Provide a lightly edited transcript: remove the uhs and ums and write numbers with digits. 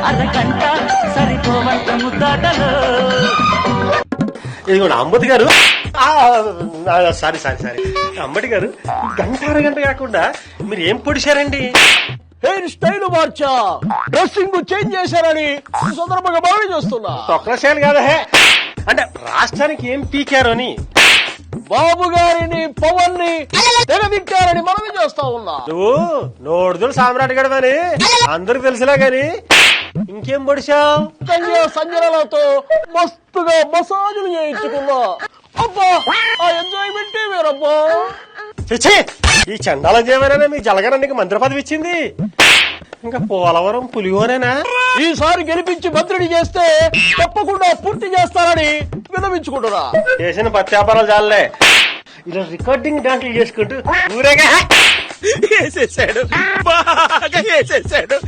అరగంట సరిపోవంత ముద్దాటలు. ఇదిగోండి అంబటి గారు. సారీ అంబటి గారు, గంట అరగంట కాకుండా మీరు ఏం పొడిచారండి? హెయిర్ స్టైల్ మార్చా, డ్రెస్సింగ్ చేంజ్ చేశారని సందర్భంగా బాగా చేస్తున్నా. తొక్కలశాలు కాదా అంటే రాష్ట్రానికి ఏం పీకారు అని. బాబు గారిని పవన్ ని తెగదింటారని మనమే చేస్తా ఉన్నా. నువ్వు నోడుదులు సామ్రాట్ గడవని అందరికి తెలిసినా గాని ఇంకేం పొడిచావు? సంజనలతో మస్తుగా మసాజులు చేయించుకున్నా. అబ్బా ఆ ఎంజాయ్మెంట్ వేరబ్బా. చచ్చే, ఈ చండాలం చేయమనే మీ జలగరానికి మంత్రి పదవి ఇచ్చింది. ఇంకా పోలవరం పులిహోరేనా? ఈసారి గెలిపించి మంత్రిని చేస్తే తప్పకుండా పూర్తి చేస్తారని విన్నవించుకుంటున్నా. చేసిన పత్యాపారాలు చాలే, ఇలా రికార్డింగ్ డాన్సులు చేసుకుంటూ ఊరేగా వేసేసాడు, బాగా వేసేసాడు.